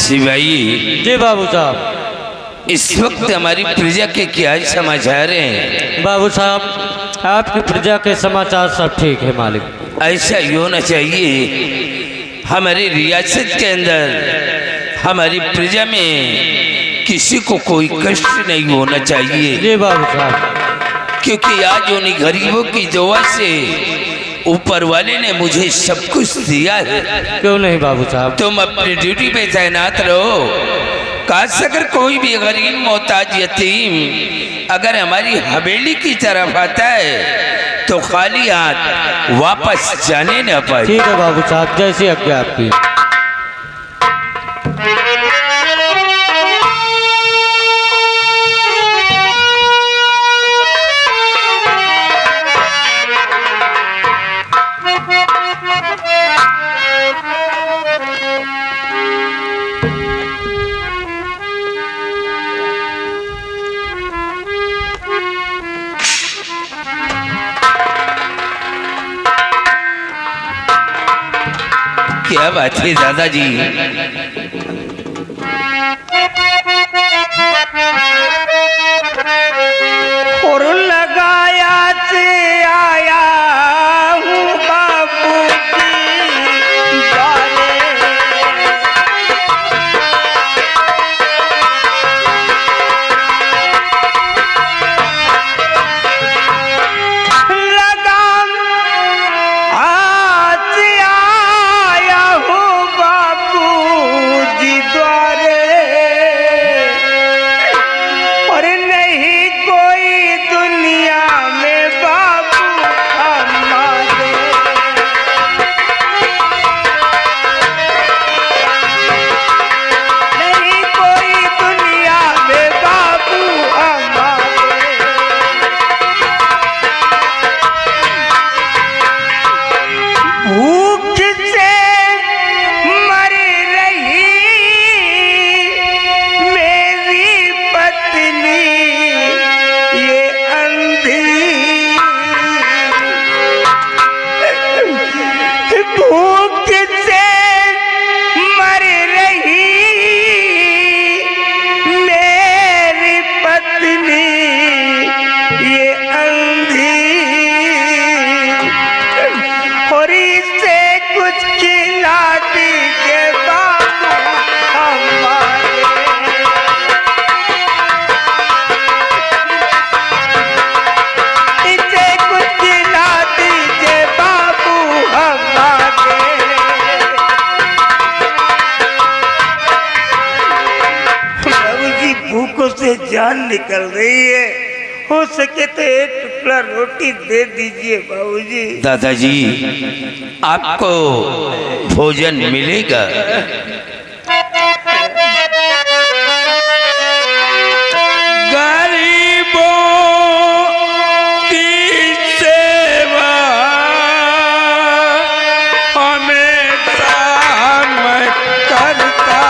शिवाई जी बाबू साहब। इस वक्त हमारी प्रजा के क्या समाचार हैं? बाबू साहब आपकी प्रजा के समाचार सब ठीक है मालिक। ऐसा ही होना चाहिए। हमारी रियासत के अंदर हमारी प्रजा में किसी को कोई कष्ट नहीं होना चाहिए। जी बाबू साहब। क्योंकि आज उन्हीं गरीबों की दुआ से ऊपर वाले ने मुझे सब कुछ दिया है। क्यों नहीं बाबू साहब। तुम अपनी ड्यूटी पे तैनात रहो। काश अगर कोई भी गरीब मोहताज यतीम अगर हमारी हवेली की तरफ आता है तो खाली हाथ वापस जाने न पाए। ठीक है बाबू साहब, जैसी आज्ञा आपकी। क्या बात है दादाजी? और लगाया से आया हूँ बाबू की द्वारे। लगाम हाथ से आया हूँ बाबू जी द्वारे। और नहीं कोई दुनिया में बाबू हमारे। नहीं कोई दुनिया में बाबू हमारे। भूख से मर रही मेरी पत्नी ये अंधी। भूख से मर रही मेरी पत्नी ये अंधी। और इसे कुछ खिला दीजिए बाबू हमारे। इसे कुछ खिला दीजिए बाबू हमारे। बाबू जी भूखों से जान निकल रही है। हो सके तो एक टुकड़ा रोटी दे दीजिए बाबूजी। दादाजी आपको भोजन मिलेगा। गरीबों की सेवा हमेशा मैं करता।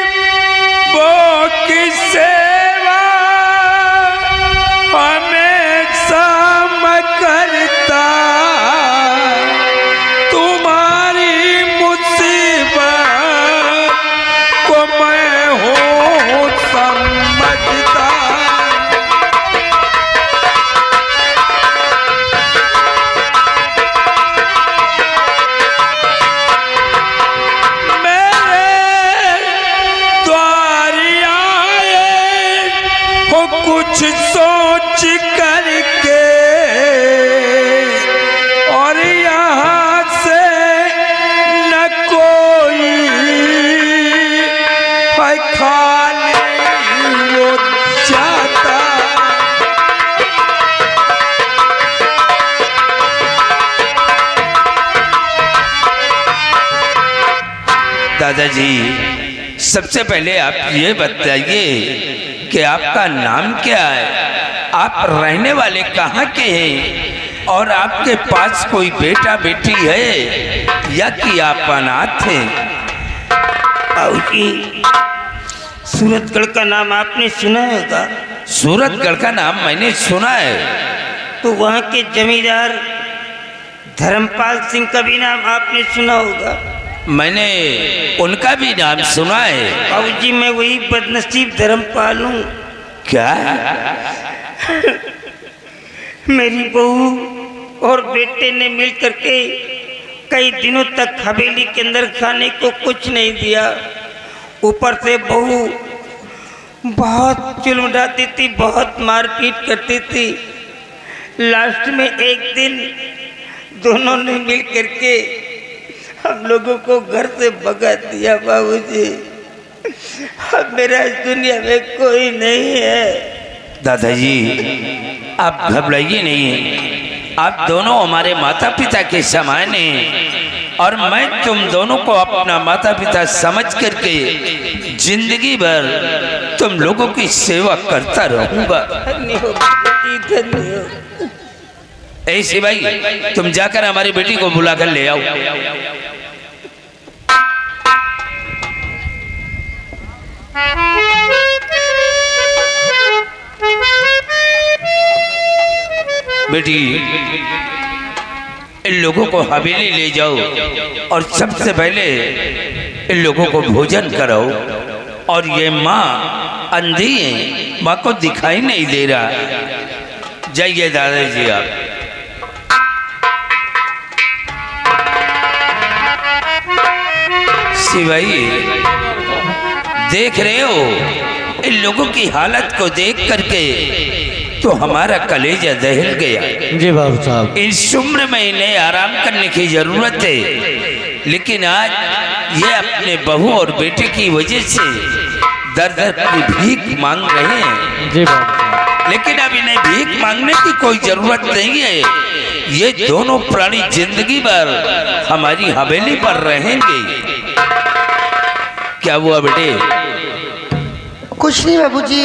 गरीबों की सेवा हमेशा मैं करता। तुम्हारी मुसीबत को मैं हूँ समझता। मेरे द्वारी आए हो कुछ सोच करके। और यहाँ से न कोई है खाली वो जाता। दादाजी सबसे पहले आप ये बताइए कि आपका नाम क्या है? आप रहने वाले कहाँ के हैं? और आपके पास कोई बेटा बेटी है या कि आप अनाथ हैं? बाबूजी सूरतगढ़ का नाम आपने सुना होगा। सूरतगढ़ का नाम मैंने सुना है। तो वहाँ के जमींदार धर्मपाल सिंह का भी नाम आपने सुना होगा। मैंने उनका भी नाम सुना है। बाबूजी मैं वही बदनसीब धर्मपाल हूँ। क्या? मेरी बहू और बेटे ने मिल करके कई दिनों तक हवेली के अंदर खाने को कुछ नहीं दिया। ऊपर से बहू बहुत चुलमुटाती थी, बहुत मारपीट करती थी। लास्ट में एक दिन दोनों ने मिल करके हम लोगों को घर से भगा दिया। बाबूजी अब मेरा इस दुनिया में कोई नहीं है। दादाजी आप घबराइए नहीं, आप दोनों हमारे माता पिता के समान हैं और मैं तुम दोनों को अपना माता पिता समझ करके जिंदगी भर तुम लोगों की सेवा करता रहूंगा। ऐसे भाई तुम जाकर हमारी बेटी को बुलाकर ले आओ। बेटी इन लोगों को हवेली ले जाओ और सबसे पहले इन लोगों को भोजन कराओ। और ये माँ अंधी है, माँ को दिखाई नहीं दे रहा। जाइए दादाजी आप। शिवाई देख रहे हो इन लोगों की हालत को देख करके तो हमारा कलेजा दहल गया। जी बाबू साहब, इस उम्र में इन्हें आराम करने की जरूरत है, लेकिन आज ये अपने बहू और बेटे की वजह से दर दर की भीख मांग रहे हैं। जी बाबू साहब, लेकिन अब इन्हें भीख मांगने की कोई जरूरत नहीं है। ये दोनों प्राणी जिंदगी भर हमारी हवेली पर रहेंगे। क्या हुआ बेटे? कुछ नहीं बाबूजी,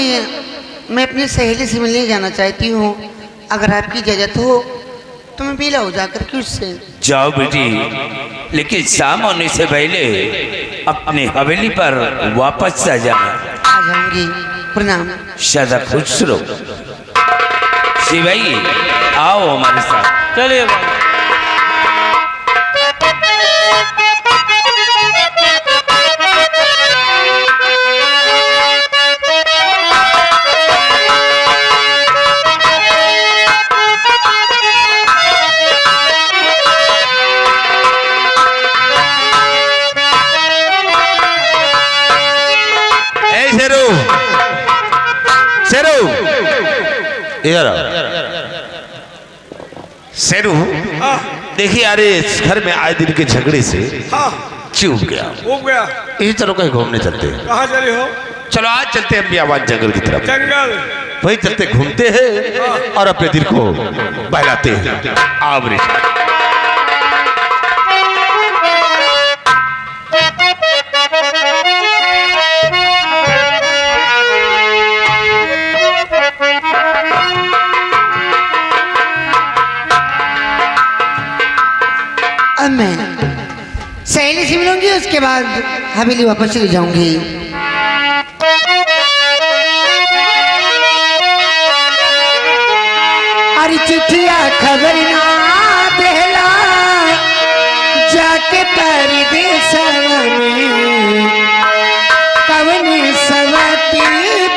मैं अपनी सहेली से मिलने जाना चाहती हूँ। अगर आपकी इजाजत हो तो मैं मिला हो जाकर के उससे। जाओ बेटी, लेकिन शाम होने से पहले अपने हवेली पर वापस आ जाना। आ जाऊंगी। प्रणाम। सदा खुश रहो। शिवाई आओ हमारे साथ। चलिए बाबू। शेरू देखिए, अरे इस घर में आए दिन के झगड़े से चूक गया। इसी तरह कहीं घूमने चलते हैं। कहाँ चले हो? चलो आज चलते हैं अम्बियाबाद जंगल की तरफ। जंगल? वही चलते घूमते हैं और अपने दिल को बहलाते हैं। आवरे अब मैं सहेली से मिलूंगी, उसके बाद हवेली वापस चली जाऊंगी। अरे चिट्ठिया खबर ना देला जाके परदेस में कवन सवती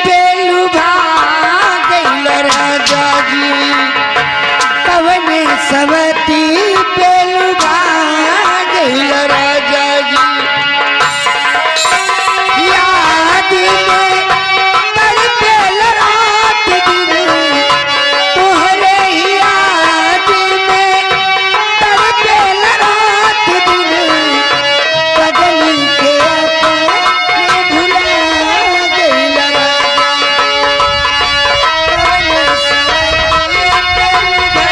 पेलू भाग गइल राजा जी। कवन सवती पेलू भाग गइल राजा जी। याद में तड़पेल रात दिन तोहरे याद में तड़पेल रात दिन। बदली के अपने भुला गइल राजा। कवन सवती पेलू भाग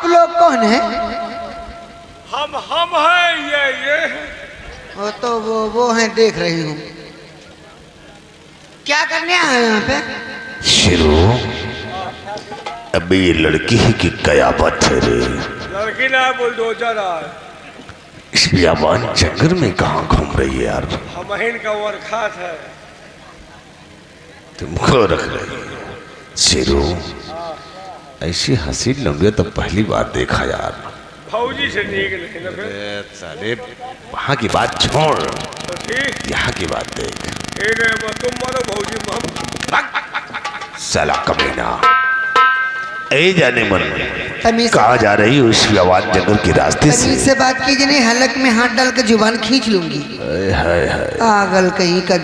लोग कौन हैं? हम हैं ये वो तो वो हैं, देख रही हूँ। क्या करने आए हैं यहाँ पे? शेरू, अभी ये लड़की ही की कयामत है रे। लड़की ना बुलडोजर है। इस बियाबान जंगल में कहाँ घूम रही है यार? हमहिन का वर्खात है। तुमको रख रही है शेरू। ऐसी हंसी लंबी तो पहली बार देखा यार। भौजी से ठीक नहीं ना फिर। साले वहाँ की बात छोड़, तो ठीक यहाँ की बात देख। तुम मानो भौजी साला कमीना, ए जाने मन तमीज कहाँ जा रही है उस बियाबान जंगल के रास्ते से बात कीजिए, नहीं हलक में हाथ डाल कर जुबान खींच लूंगी। हाय हाय, पागल कहीं का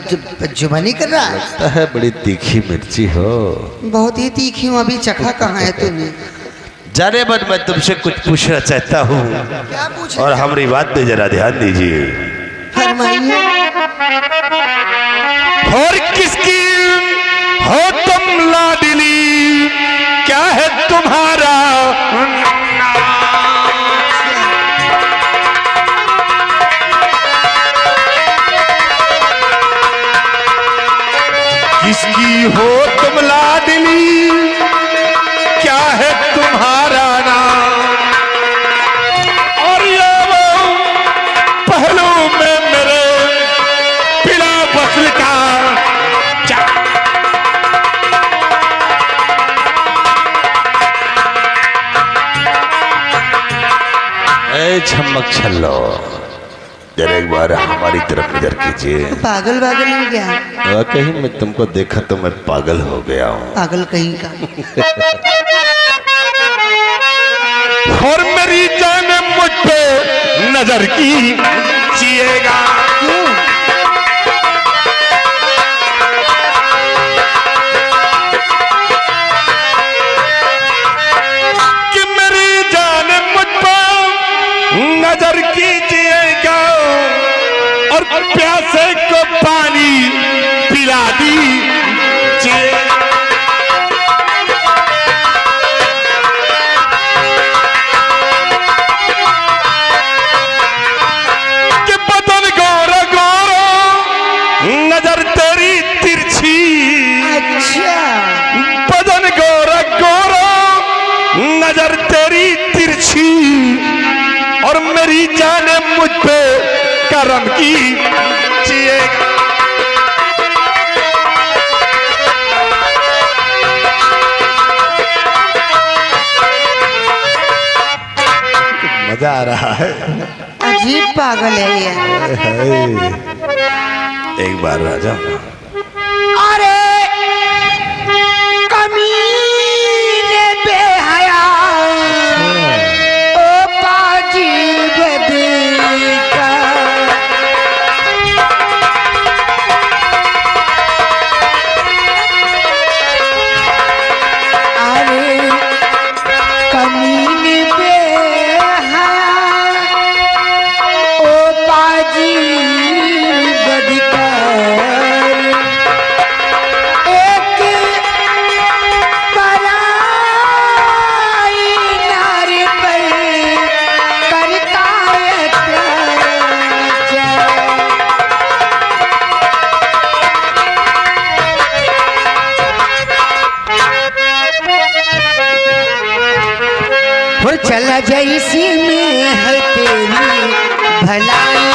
जुबानी कर रहा है। लगता है बड़ी तीखी मिर्ची हो। बहुत ही तीखी हूँ। अभी चखा कहाँ है तूने? जाने मन मैं तुमसे कुछ पूछना चाहता हूँ क्या पूछ? और हमारी बात पे जरा ध्यान दीजिए। फरमाइए। और किसकी हो तुम लाडली, क्या है तुम्हारा किसकी हो तुम लाडली, क्या है तुम्हारा नाम? और ये वो पहलू में मेरे पिला बसल का झमक छल्लो, जरा एक बार हमारी तरफ नजर कीजिए। पागल पागल हो गया? कहीं मैं तुमको देखा तो मैं पागल हो गया हूँ। पागल कहीं का। और मेरी जान मुझ पे नजर कीजिएगा। कि मेरी जान मुझ पे नजर कीजिएगा और प्यासे को पानी पिला दीजिए। कि बदन गोरा गोरा नजर तेरी तिरछी। अच्छा। बदन गोरा गोरा नजर तेरी तिरछी और मेरी जान मुझ पे करम कीजिएगा। मजा आ रहा है। अजीब पागल है ये। एक बार राजा, अरे कमीने बेहया, ओ पाजी बदीका। अरे कमीने बेहया, ओ पाजी बदीका। चला जैसी में है तेरी भलाई,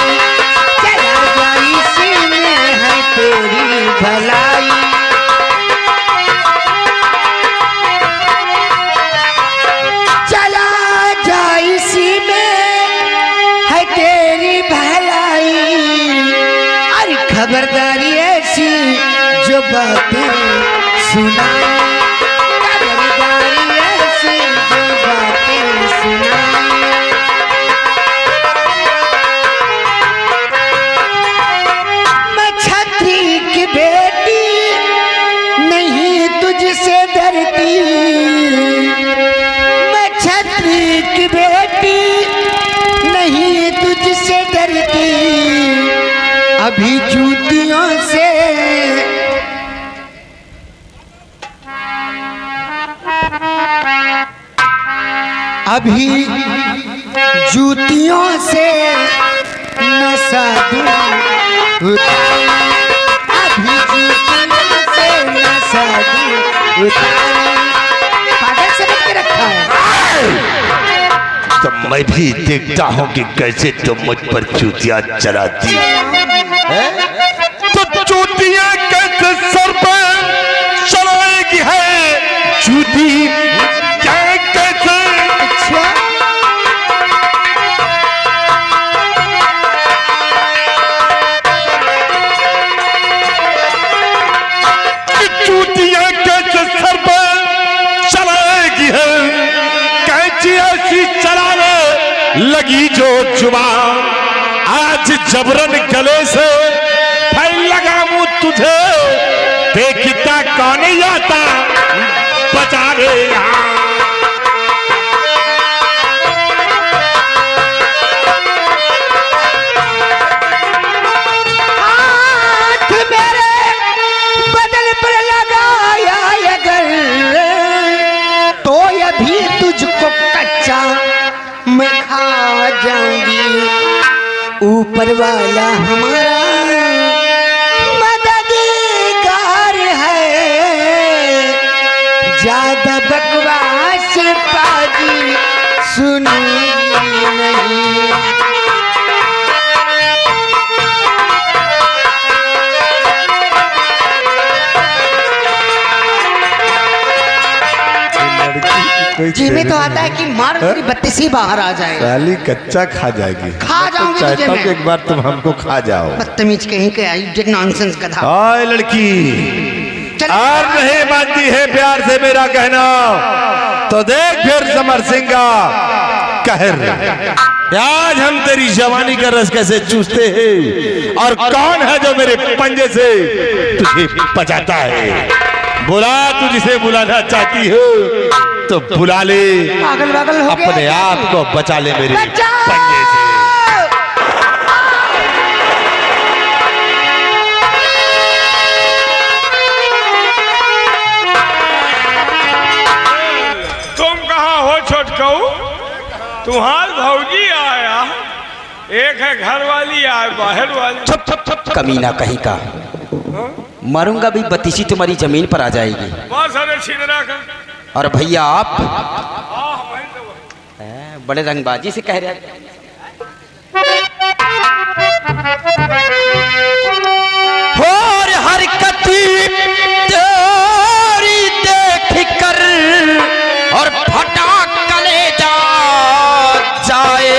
चला जैसी में है तेरी भलाई। चला जैसी में है तेरी भलाई। अरे खबरदारी ऐसी जो बातें सुनाई, अभी जूतियों से अभी जूतियों से नशा दूं अभी जूतियों से नशा दूं पागल से बच के रखा है। तो मैं भी देखता हूँ कि कैसे तुम मुझ पर चूतियां चलाती है। तो चूतियां कैसे सर पर चलाएगी है चूती क्या कैसे। चूतियां कैसे सर पर चलाएगी है कैची ऐसी चलाने लगी जो जुबान आज जबरन गले से फैल लगा मुझ तुझे देखता कौन जाता बचा रे हाथ मेरे बदल पर लगाया अगर तो अभी तुझको कच्चा मैं खा जाऊंगी। ऊपर वाला हमारा मददगार है ज्यादा बकवास पाजी सुनूंगी नहीं। जी में तो आता है कि मार पूरी बत्ती से बाहर आ जाए। साली कच्चा खा जाएगी। खा जाऊंगी तुझे मैं। एक बार तुम हमको खा जाओ। बदतमीज कहीं के आई जे नॉनसेंस गधा। हाय लड़की और नहीं मानती है प्यार से मेरा कहना तो देख फिर समर सिंह का कहर आज हम तेरी जवानी का रस कैसे चूसते हैं और कौन है जो मेरे पंजे से तुझे बचाता है। बुला तू जिसे बुलाना चाहती हो तो बुला ले पागल पागल हो गया अपने आप को बचा ले मेरे पंजे से। तुम कहाँ हो छोटकऊ तुम्हार भौजी आया एक है घर वाली आए बाहर वाली। कमीना कहीं का मारूंगा भी बत्तीसी तुम्हारी जमीन पर आ जाएगी। बहुत सारे छिंदरा का और भैया आप बड़े रंगबाजी से कह रहे हैं। और हरकत तेरी देख कर और फटा कलेजा जाए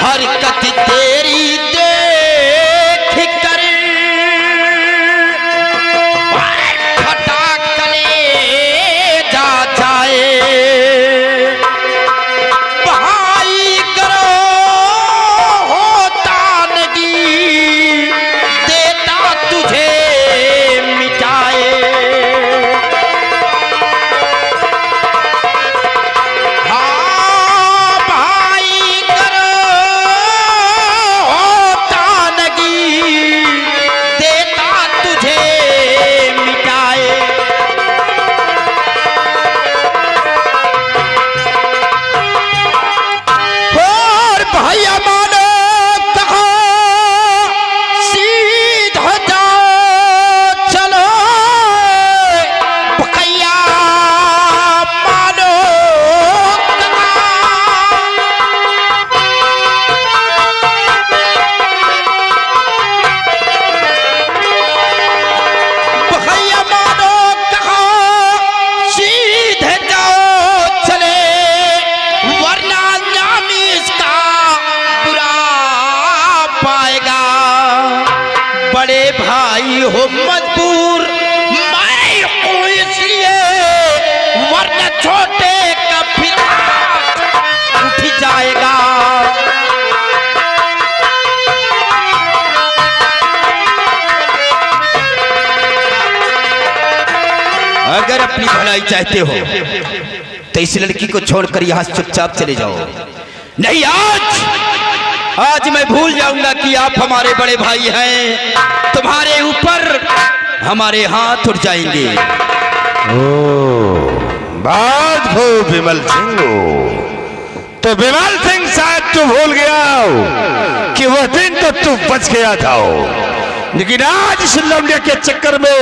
हरकत तेरी देख कर फटा कलेजा जाए बहाई करो होता नगी देता तुझे मिटाए हाँ भाई करो होता नगी देता तुझे मिटाए और भैया मानो कहा सीधा जाओ चलो भैया मानो भैया मानो कहा सीधे जाओ चले वरना नाम इसका बुरा पाएगा बड़े भाई हो मजबूर मैं हूँ इसलिए वरना छोटे का फिर हाथ उठ जाएगा। अगर अपनी भलाई चाहते हो तो इस लड़की को छोड़कर यहाँ से चुपचाप चले जाओ नहीं आज मैं भूल जाऊंगा कि आप हमारे बड़े भाई हैं। तुम्हारे ऊपर हमारे हाथ उठ जाएंगे। बात हो विमल सिंह, तो विमल सिंह शायद तू भूल गया हो कि वह दिन तो तू बच गया था, लेकिन आज इस लौंडे के चक्कर में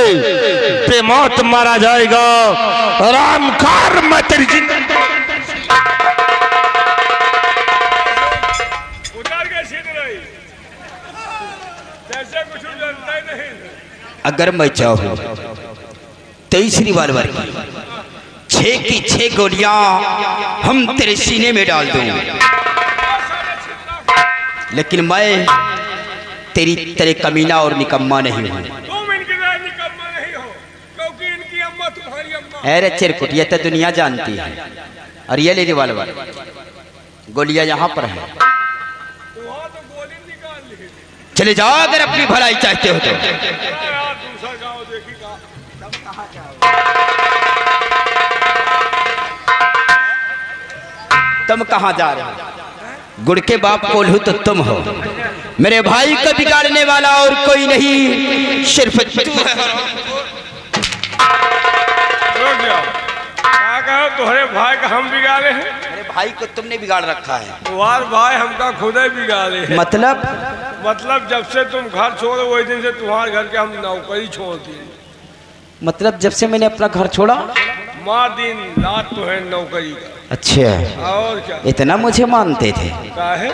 बेमौत मारा जाएगा। रामकार मैं तेरी जिंदगी उतर के सीध रही, जैसे कुछ जानता ही नहीं। अगर मैं चाहूं तो इस रिवॉल्वर की 6 की 6 गोलियां हम तेरे सीने में डाल दूं, लेकिन मैं तेरी तेरे कमीना और निकम्मा नहीं हूं। तुम इनकी तरह निकम्मा नहीं हो, क्योंकि इनकी अम्मा तुम्हारी अम्मा। अरे चिरकुट, ये तो दुनिया जानती है। और ये ले रिवॉल्वर, गोलियां यहाँ पर है, वहाँ तो गोली निकाल ली। चले जाओ अगर अपनी भलाई चाहते हो तो। यार दूसरा गाँव देखिएगा। तुम कहाँ जा रहे हो? गुड़ के बाप कोल्हू तो तुम हो, मेरे भाई को बिगाड़ने वाला और कोई नहीं, सिर्फ तू है। रुक जाओ, क्या कहो तुम्हारे भाई का हम बिगाड़े हैं? मेरे भाई को तुमने बिगाड़ रखा है। तुम्हारे भाई हमका खुद ही बिगाड़े हैं। मतलब जब से तुम घर छोड़ो वही दिन से तुम्हारे घर के हम नौकरी छोड़ दिए। मतलब जब से मैंने अपना घर छोड़ा, माँ दिन रात तो है नौकरी का। अच्छा, और क्या? इतना मुझे मानते थे? काहे?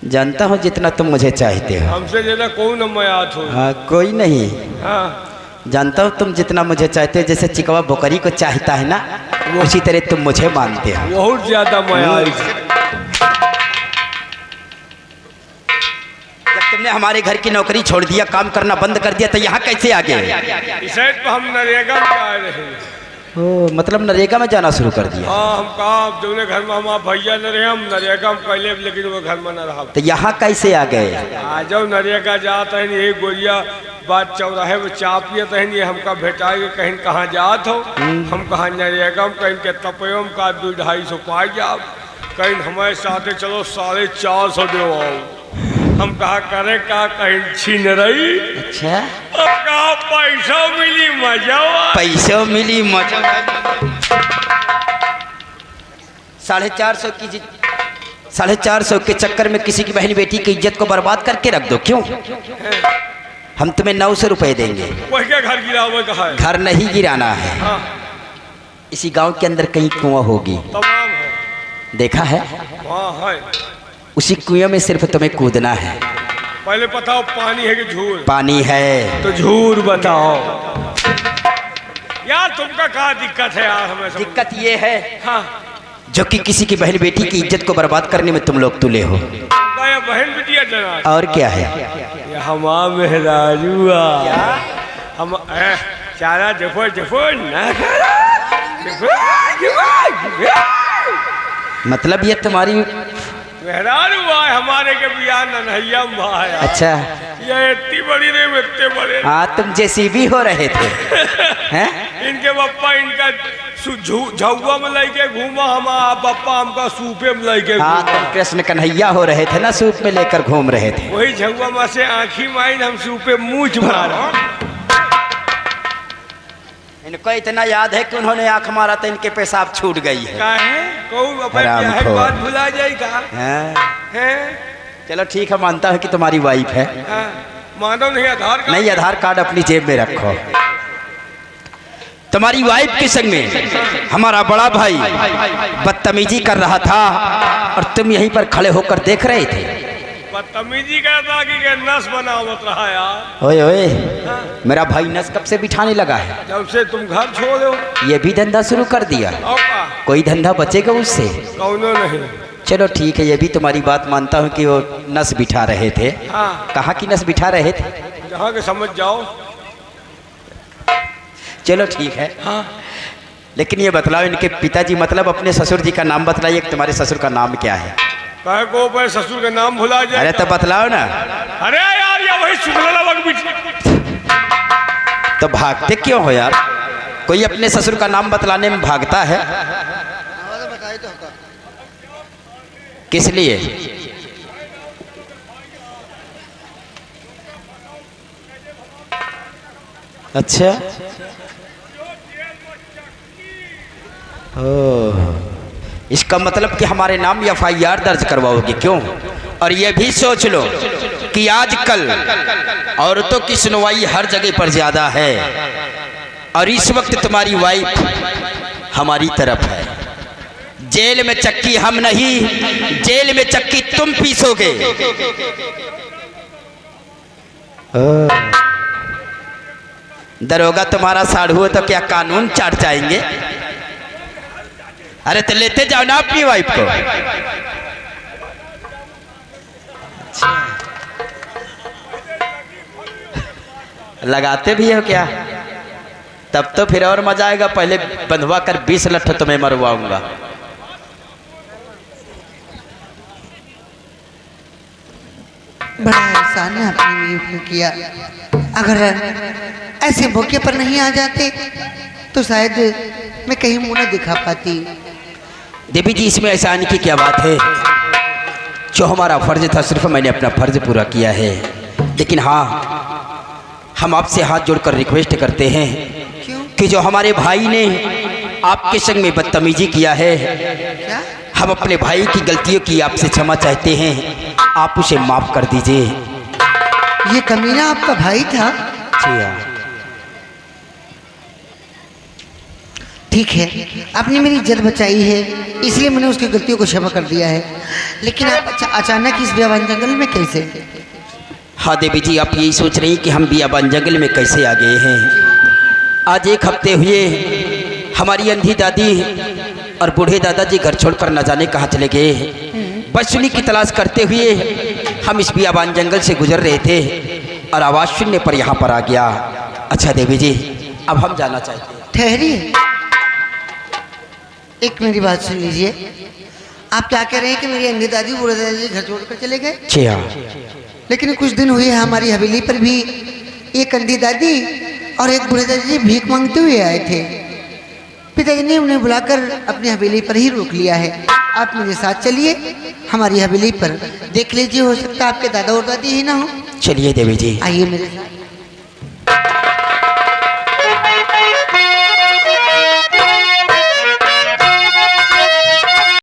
जानता हूँ जितना तुम मुझे चाहते हो। हमसे ज्यादा कौन मयात हो? हाँ, कोई नहीं। हाँ, जानता हूँ तुम जितना मुझे चाहते हो, जैसे चिकवा बकरी को चाहता है ना, उसी तरह तुम मुझे मानते हो। बहुत ज्यादा मयात। जब तुमने हमारे घर की नौकरी छोड़ दिया, काम करना बंद कर दिया, तो यहाँ कैसे आ गए? इस साइड पे हम नरेगा में आए रहे। ओ, मतलब नरेगा में जाना शुरू कर दिया? हाँ, हम कहा जो घर में हमारा भैया न रहे, हम नरेगा में पहले, लेकिन वो घर में न रहा। तो यहाँ कैसे आ गए? आ जाओ, नरेगा जाता है यही गोलिया बात चौराहे में चा पियत है, ये हमका भेटाएगा कहीं कहाँ जात हो, हम कहाँ नरेगा में कहीं के तपयों का 200-250 पाई जाओ, कहीं हमारे साथ चलो 450 दो आओ। हम कहा करे का कहीं छीन रही। अच्छा, अब कहा पैसा मिली मजा, पैसा मिली मजा। 450 की 450 के चक्कर में किसी की बहन बेटी की इज्जत को बर्बाद करके रख दो, क्यों? हम तुम्हें 900 रुपए देंगे। वही क्या घर गिरा हुआ कहा है? घर नहीं गिराना है। हाँ, इसी गांव के अंदर कहीं कुआं होगी, तमाम है। देखा है? हाँ है। उसी कुएं में सिर्फ तुम्हें कूदना है। पहले बताओ पानी है कि झूर? पानी है। तो झूर बताओ यार, तुमका क्या दिक्कत है यार? हमें दिक्कत ये है, हाँ, जो कि किसी की बहन बेटी की इज्जत को बर्बाद करने में तुम लोग तुले हो। ये बहन बिटिया जना और क्या है? ये हमारा मेहराजुआ, हम चारा जफो जफो ना मतलब ये तुम्हारी मेहराज हुआ है हमारे के बिया नन्हैया भाया। अच्छा, ये इतनी बड़ी नहीं, इतने बड़े। हाँ, तुम जेसीबी हो रहे थे हैं? इनके पप्पा इनका झुआ में लेके घूमा, हमारा पप्पा हमका सूपे में लेके हाँ, तुम कृष्ण कन्हैया हो रहे थे ना, सूप में लेकर घूम रहे थे। वही झुआ में से आँखी माइन हम सूपे मूछ मारा। इनको इतना याद है कि उन्होंने आंख मारा तो इनके पेशाब छूट गई है। बात भुला जाएगा। हैं? चलो ठीक है, मानता हूँ कि तुम्हारी वाइफ है। मानो नहीं, आधार कार्ड नहीं, आधार कार्ड अपनी जेब में रखो। तुम्हारी वाइफ के संग में हमारा बड़ा भाई बदतमीजी कर रहा था और तुम यहीं पर खड़े होकर देख रहे थे। बदतमीजी करता कि नस बनावत रहा यार। ओए ओए, मेरा भाई नस कब से बिठाने लगा है? जब से तुम घर छोड़ो। ये भी धंधा शुरू कर दिया? कोई धंधा बचेगा उससे? कौनो नहीं। चलो ठीक है, ये भी तुम्हारी बात मानता हूँ कि वो नस बिठा रहे थे। हाँ। कहाँ की नस बिठा रहे थे? जहाँ के समझ जाओ। चलो ठीक है। हाँ। लेकिन ये बतलाओ, इनके पिताजी मतलब अपने ससुर जी का नाम बतलाइए, तुम्हारे ससुर का नाम क्या है? कहे को पर ससुर का नाम भुला जाए। अरे तो बतलाओ ना। अरे यार, ये वही शुक्ला तो भागते क्यों हो यार? कोई अपने ससुर का नाम बतलाने में भागता है? किस लिए? अच्छा, ओह, इसका मतलब कि हमारे नाम FIR दर्ज करवाओगे क्यों? और ये भी सोच लो कि आजकल औरतों की सुनवाई हर जगह पर ज्यादा है और इस वक्त तुम्हारी वाइफ हमारी तरफ है। जेल में चक्की हम नहीं, जेल में चक्की तुम पीसोगे। दरोगा तुम्हारा साढ़ू हो तो क्या कानून चाट जाएंगे? अरे तो लेते जाओ ना अपनी वाइफ को। लगाते भी हो क्या? तब तो फिर और मजा आएगा। पहले बंधवा कर 20 लट्ठ तुम्हें मरवाऊंगा। बड़ा एहसान है आपने मेरे ऊपर किया। अगर ऐसे मौके पर नहीं आ जाते तो शायद मैं कहीं मुंह न दिखा पाती। देवी जी, इसमें एहसान की क्या बात है? जो हमारा फर्ज था सिर्फ मैंने अपना फर्ज पूरा किया है। लेकिन हाँ, हम आपसे हाथ जोड़कर रिक्वेस्ट करते हैं कि जो हमारे भाई ने आपके संग में बदतमीजी किया है, क्या? हम अपने भाई की गलतियों की आपसे क्षमा चाहते हैं। आप उसे माफ कर दीजिए। ये कमीना आपका भाई था? जी हाँ। ठीक है, आपने मेरी इज्जत बचाई है इसलिए मैंने उसकी गलतियों को क्षमा कर दिया है। लेकिन आप अचानक इस बियाबान जंगल में कैसे? हाँ देवी जी, आप यही सोच रही कि हम बियाबान जंगल में कैसे आ गए हैं। आज 1 हफ्ते हुए हमारी अंधी दादी और बूढ़े दादाजी घर छोड़कर न जाने कहाँ चले गए। बस उन्हीं की तलाश करते हुए हम इस बियाबान जंगल से गुजर रहे थे और आवाज़ सुनने पर यहाँ पर आ गया। अच्छा देवी जी, अब हम जाना चाहते हैं। ठहरिए, एक मेरी बात सुन लीजिए। आप क्या कह रहे हैं कि मेरी अंधी दादी बूढ़े दादाजी घर छोड़कर चले गए? जी हाँ। लेकिन कुछ दिन हुए हमारी हवेली पर भी एक अंधी दादी और एक बूढ़े दादाजी भीख मांगते हुए आए थे। पिताजी ने उन्हें बुलाकर अपनी हवेली पर ही रोक लिया है। आप मेरे साथ चलिए हमारी हवेली पर, देख लीजिए, हो सकता है आपके दादा और दादी ही ना हो। चलिए देवी जी। आइए मेरे साथ।